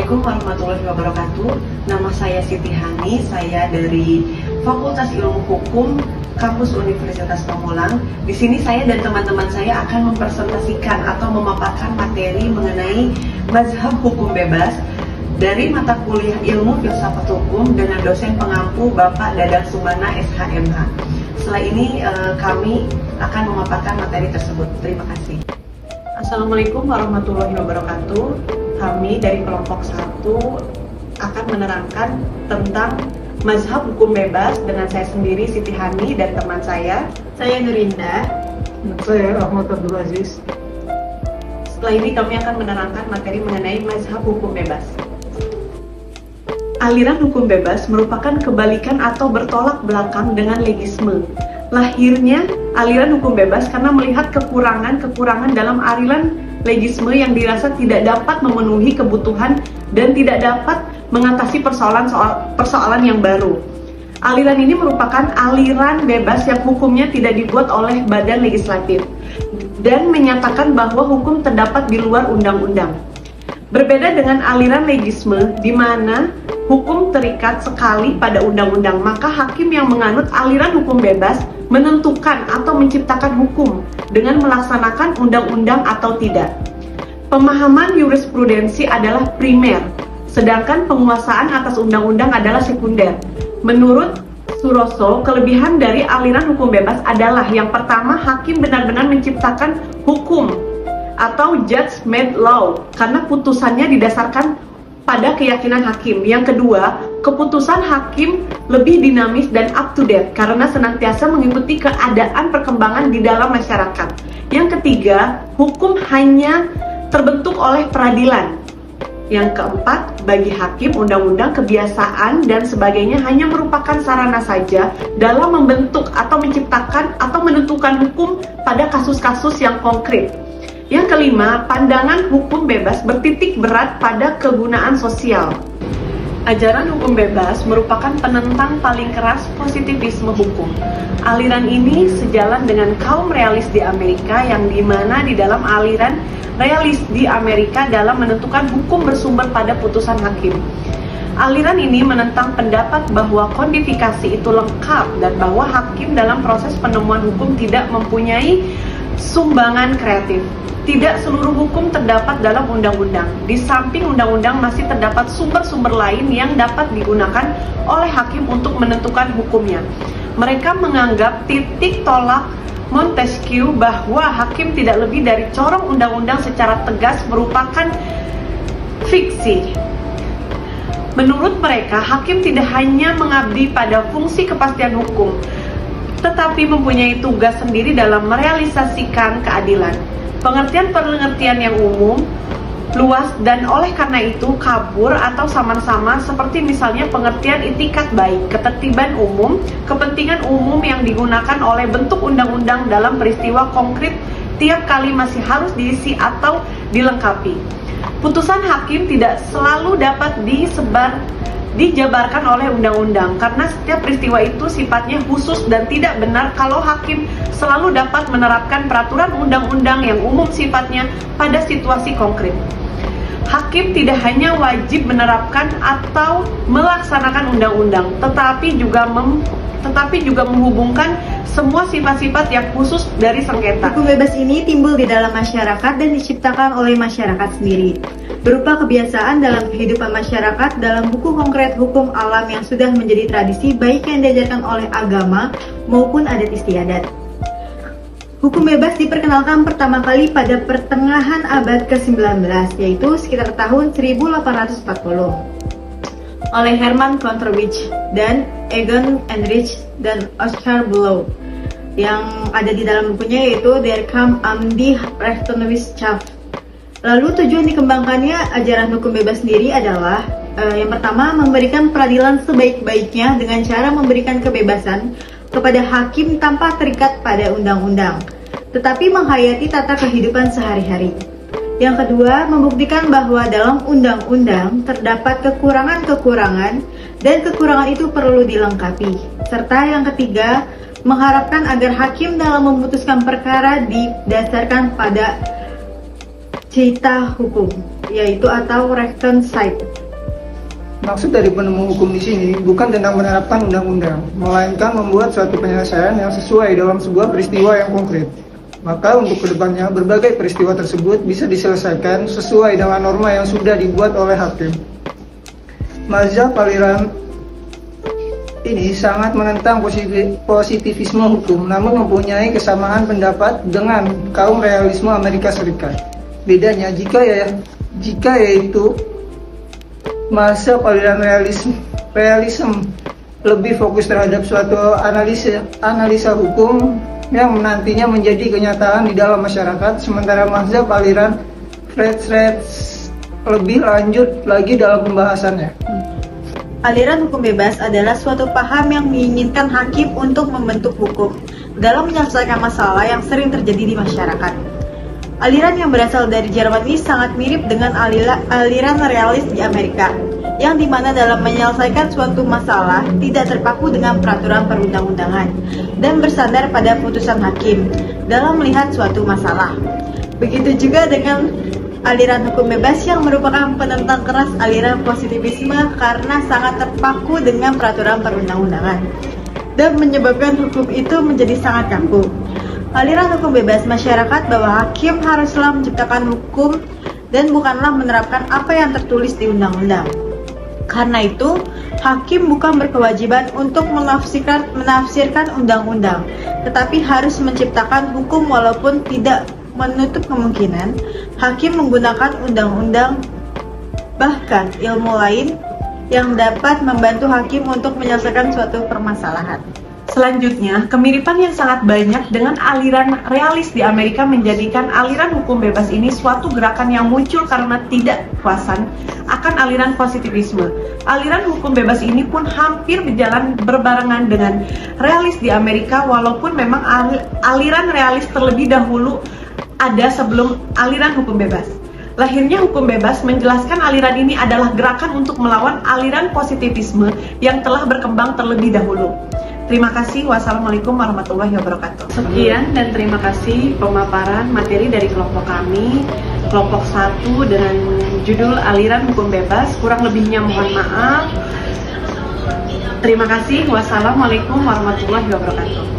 Assalamualaikum warahmatullahi wabarakatuh. Nama saya Siti Hani, saya dari Fakultas Ilmu Hukum Kampus Universitas Pamulang. Di sini saya dan teman-teman saya akan mempresentasikan atau memaparkan materi mengenai mazhab hukum bebas dari mata kuliah Ilmu Filsafat Hukum dengan dosen pengampu Bapak Dadang Sumana SHMH. Setelah ini kami akan memaparkan materi tersebut. Terima kasih. Assalamualaikum warahmatullahi wabarakatuh. Kami dari kelompok 1 akan menerangkan tentang mazhab hukum bebas dengan saya sendiri Siti Hani dan teman saya Nurinda. Dan saya Ahmad Abdul Aziz. Setelah ini kami akan menerangkan materi mengenai mazhab hukum bebas. Aliran hukum bebas merupakan kebalikan atau bertolak belakang dengan legisme. Lahirnya aliran hukum bebas karena melihat kekurangan dalam aliran legisme yang dirasa tidak dapat memenuhi kebutuhan dan tidak dapat mengatasi persoalan yang baru. Aliran ini merupakan aliran bebas yang hukumnya tidak dibuat oleh badan legislatif dan menyatakan bahwa hukum terdapat di luar undang-undang. Berbeda dengan aliran legisme di mana hukum terikat sekali pada undang-undang, maka hakim yang menganut aliran hukum bebas menentukan atau menciptakan hukum dengan melaksanakan undang-undang atau tidak. Pemahaman jurisprudensi adalah primer, sedangkan penguasaan atas undang-undang adalah sekunder. Menurut Suroso, kelebihan dari aliran hukum bebas adalah yang pertama, hakim benar-benar menciptakan hukum atau judge-made law karena putusannya didasarkan pada keyakinan hakim. Yang kedua, keputusan hakim lebih dinamis dan up to date karena senantiasa mengikuti keadaan perkembangan di dalam masyarakat. Yang ketiga, hukum hanya terbentuk oleh peradilan. Yang keempat, bagi hakim undang-undang, kebiasaan dan sebagainya hanya merupakan sarana saja dalam membentuk atau menciptakan atau menentukan hukum pada kasus-kasus yang konkret. Yang kelima, pandangan hukum bebas bertitik berat pada kegunaan sosial. Ajaran hukum bebas merupakan penentang paling keras positivisme hukum. Aliran ini sejalan dengan kaum realis di Amerika yang dimana di dalam aliran realis di Amerika dalam menentukan hukum bersumber pada putusan hakim. Aliran ini menentang pendapat bahwa kodifikasi itu lengkap dan bahwa hakim dalam proses penemuan hukum tidak mempunyai sumbangan kreatif. Tidak seluruh hukum terdapat dalam undang-undang. Di samping undang-undang masih terdapat sumber-sumber lain yang dapat digunakan oleh hakim untuk menentukan hukumnya. Mereka menganggap titik tolak Montesquieu bahwa hakim tidak lebih dari corong undang-undang secara tegas merupakan fiksi. Menurut mereka, hakim tidak hanya mengabdi pada fungsi kepastian hukum, tetapi mempunyai tugas sendiri dalam merealisasikan keadilan. Pengertian yang umum, luas, dan oleh karena itu kabur atau samar-samar seperti misalnya pengertian itikat baik, ketertiban umum, kepentingan umum yang digunakan oleh bentuk undang-undang dalam peristiwa konkret tiap kali masih harus diisi atau dilengkapi. Putusan hakim tidak selalu dapat dijabarkan oleh undang-undang karena setiap peristiwa itu sifatnya khusus dan tidak benar kalau hakim selalu dapat menerapkan peraturan undang-undang yang umum sifatnya pada situasi konkret. Hakim tidak hanya wajib menerapkan atau melaksanakan undang-undang, tetapi juga menghubungkan semua sifat-sifat yang khusus dari sengketa. Hukum bebas ini timbul di dalam masyarakat dan diciptakan oleh masyarakat sendiri, berupa kebiasaan dalam kehidupan masyarakat dalam buku konkret hukum alam yang sudah menjadi tradisi baik yang diajarkan oleh agama maupun adat istiadat. Hukum bebas diperkenalkan pertama kali pada pertengahan abad ke-19, yaitu sekitar tahun 1840 oleh Herman Coleridge dan Egon Enrich dan Oscar Blow yang ada di dalam bukunya yaitu Der Kampf um die Rechtswissenschaft. Lalu tujuan dikembangkannya ajaran hukum bebas sendiri adalah yang pertama, memberikan peradilan sebaik-baiknya dengan cara memberikan kebebasan kepada hakim tanpa terikat pada undang-undang, tetapi menghayati tata kehidupan sehari-hari. Yang kedua, membuktikan bahwa dalam undang-undang terdapat kekurangan-kekurangan dan kekurangan itu perlu dilengkapi. Serta yang ketiga, mengharapkan agar hakim dalam memutuskan perkara didasarkan pada cita hukum, yaitu atau Rechtszeit. Maksud dari penemu hukum di sini bukan tentang menerapkan undang-undang, melainkan membuat suatu penyelesaian yang sesuai dalam sebuah peristiwa yang konkret. Maka untuk kedepannya berbagai peristiwa tersebut bisa diselesaikan sesuai dengan norma yang sudah dibuat oleh hakim. Mazhab aliran ini sangat menentang positivisme hukum, namun mempunyai kesamaan pendapat dengan kaum realisme Amerika Serikat. Bedanya jika yaitu mazhab aliran realisme lebih fokus terhadap suatu analisa hukum yang nantinya menjadi kenyataan di dalam masyarakat, sementara mazhab aliran Rechtszeit lebih lanjut lagi dalam pembahasannya. Aliran hukum bebas adalah suatu paham yang menginginkan hakim untuk membentuk hukum dalam menyelesaikan masalah yang sering terjadi di masyarakat. Aliran yang berasal dari Jerman ini sangat mirip dengan aliran realis di Amerika, yang dimana dalam menyelesaikan suatu masalah tidak terpaku dengan peraturan perundang-undangan dan bersandar pada putusan hakim dalam melihat suatu masalah. Begitu juga dengan aliran hukum bebas yang merupakan penentang keras aliran positivisme karena sangat terpaku dengan peraturan perundang-undangan dan menyebabkan hukum itu menjadi sangat kaku. Aliran hukum bebas masyarakat bahwa hakim haruslah menciptakan hukum dan bukanlah menerapkan apa yang tertulis di undang-undang. Karena itu, hakim bukan berkewajiban untuk menafsirkan undang-undang, tetapi harus menciptakan hukum walaupun tidak menutup kemungkinan hakim menggunakan undang-undang bahkan ilmu lain yang dapat membantu hakim untuk menyelesaikan suatu permasalahan. Selanjutnya, kemiripan yang sangat banyak dengan aliran realis di Amerika menjadikan aliran hukum bebas ini suatu gerakan yang muncul karena tidak puasan akan aliran positivisme. Aliran hukum bebas ini pun hampir berjalan berbarengan dengan realis di Amerika, walaupun memang aliran realis terlebih dahulu ada sebelum aliran hukum bebas. Lahirnya hukum bebas menjelaskan aliran ini adalah gerakan untuk melawan aliran positivisme yang telah berkembang terlebih dahulu. Terima kasih. Wassalamualaikum warahmatullahi wabarakatuh. Sekian dan terima kasih pemaparan materi dari kelompok kami, kelompok 1 dengan judul aliran hukum bebas. Kurang lebihnya mohon maaf. Terima kasih. Wassalamualaikum warahmatullahi wabarakatuh.